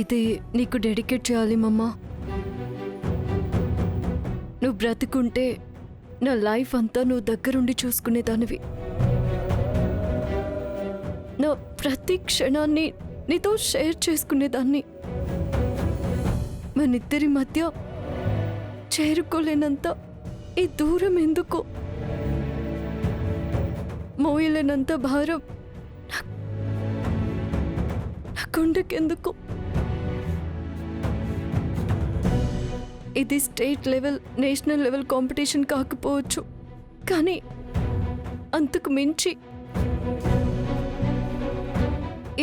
ఇది నీకు డెడికేట్ చేయాలి మమ్మా. నువ్వు బ్రతుకుంటే నా లైఫ్ అంతా నువ్వు దగ్గరుండి చూసుకునేదానివి. నా ప్రతి క్షణాన్ని నీతో షేర్ చేసుకునేదాన్ని. మనిద్దరి మధ్య చేరుకోలేనంత ఈ దూరం ఎందుకు? మోయలేనంత భారం నా గుండెకెందుకు? ఇది state level, national level competition కాకపోవచ్చు, కానీ అంతకు మించి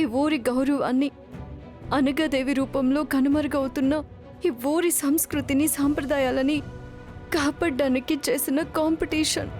ఈ ఊరి గౌరవాన్ని, అనగాదేవి రూపంలో కనుమరుగవుతున్న ఈ ఊరి సంస్కృతిని, సాంప్రదాయాలని కాపాడడానికి చేసిన కాంపిటీషన్.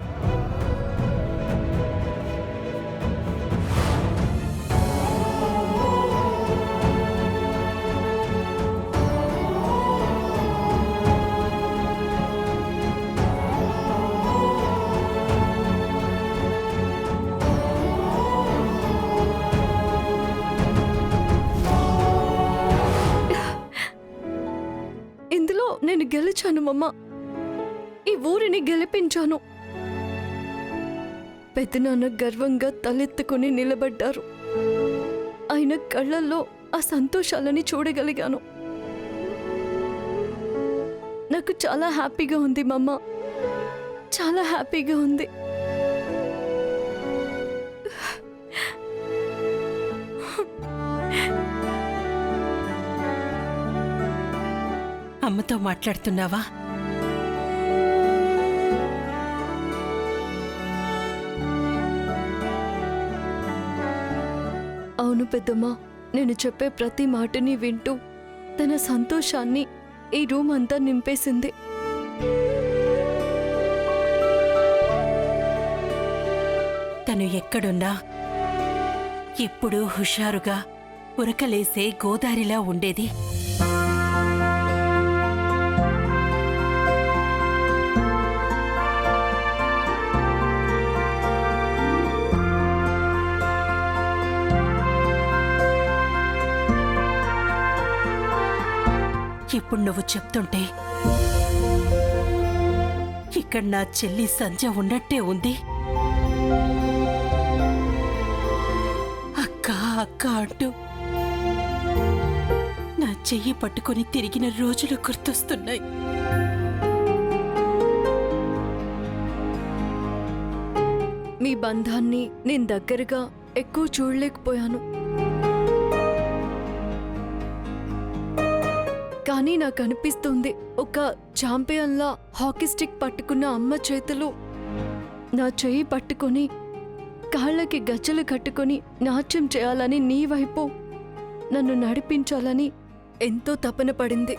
ఇందులో నేను గెలిచాను మమ్మ. ఈ ఊరిని గెలిపించాను. పెద్దనాన్న గర్వంగా తలెత్తుకుని నిలబడ్డారు. ఆయన కళ్ళల్లో ఆ సంతోషాలని చూడగలిగాను. నాకు చాలా హ్యాపీగా ఉంది మమ్మ, చాలా హ్యాపీగా ఉంది. అమ్మతో మాట్లాడుతున్నావా? అవును పెద్దమ్మా, నేను చెప్పే ప్రతి మాటని వింటూ తన సంతోషాన్ని ఈ రూమ్ అంతా నింపేసింది. తను ఎక్కడున్నా ఎప్పుడూ హుషారుగా ఉరకలేసే గోదారిలా ఉండేది. ఇప్పుడు నువ్వు చెప్తుంటే ఇక్కడ నా చెల్లి సంజ ఉన్నట్టే ఉంది. అక్క అక్క అంటూ నా చెయ్యి పట్టుకొని తిరిగిన రోజులు గుర్తొస్తున్నాయి. మీ బంధాన్ని నేను దగ్గరగా ఎక్కువ చూడలేకపోయాను, కానీ నాకు అనిపిస్తుంది ఒక ఛాంపియన్లా హాకీ స్టిక్ పట్టుకున్న అమ్మ చేతులు నా చెయ్యి పట్టుకొని కాళ్ళకి గజ్జలు కట్టుకొని నాట్యం చేయాలని, నీ వైపు నన్ను నడిపించాలని ఎంతో తపన పడింది.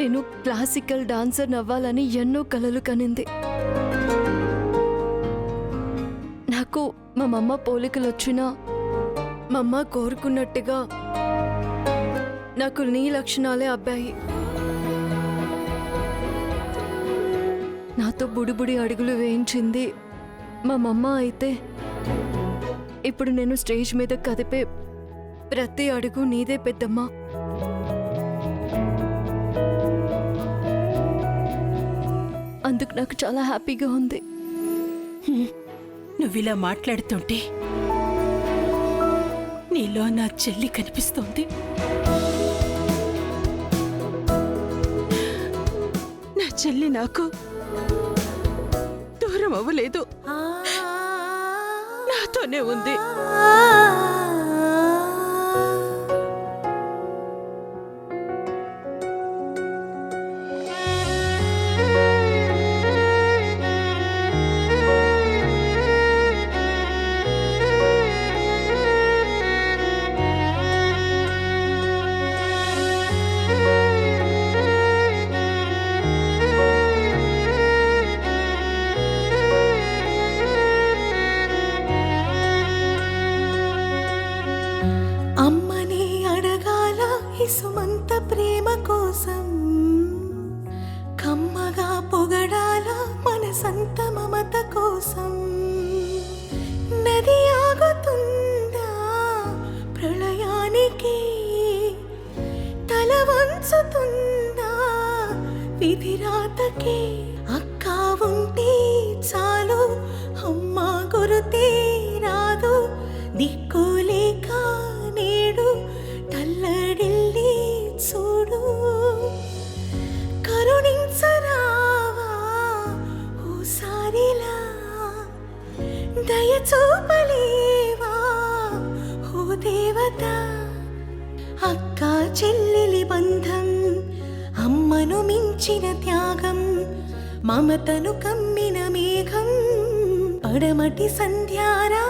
నేను క్లాసికల్ డాన్సర్ నవ్వాలని ఎన్నో కలలు కనింది. నాకు మా మమ్మ పోలికలొచ్చినా మమ్మ కోరుకున్నట్టుగా నాకు నీ లక్షణాలే అబ్బాయి. నాతో బుడిబుడి అడుగులు వేయించింది మా మమ్మ అయితే, ఇప్పుడు నేను స్టేజ్ మీద కదిపే ప్రతి అడుగు నీదే పెద్దమ్మా. అందుకు నాకు చాలా హ్యాపీగా ఉంది. నువ్విలా మాట్లాడుతుంటే నీలో నా చెల్లి కనిపిస్తోంది. నా చెల్లి నాకు దూరం అవ్వలేదు, నాతోనే ఉంది. విధిరాతకే అక్క ఉంటే చాలు, అమ్మ గురుతే రాదు. దిక్కులేక నేడు తల్లడిల్లి చూడు. కరుణించరావా ఓసారిలా, దయ చూపలేవా ఓ దేవత. అక్క చెల్లెలి బంధం, అమ్మను మించిన త్యాగం, మమతను కమ్మిన మేఘం, పడమటి సంధ్యారా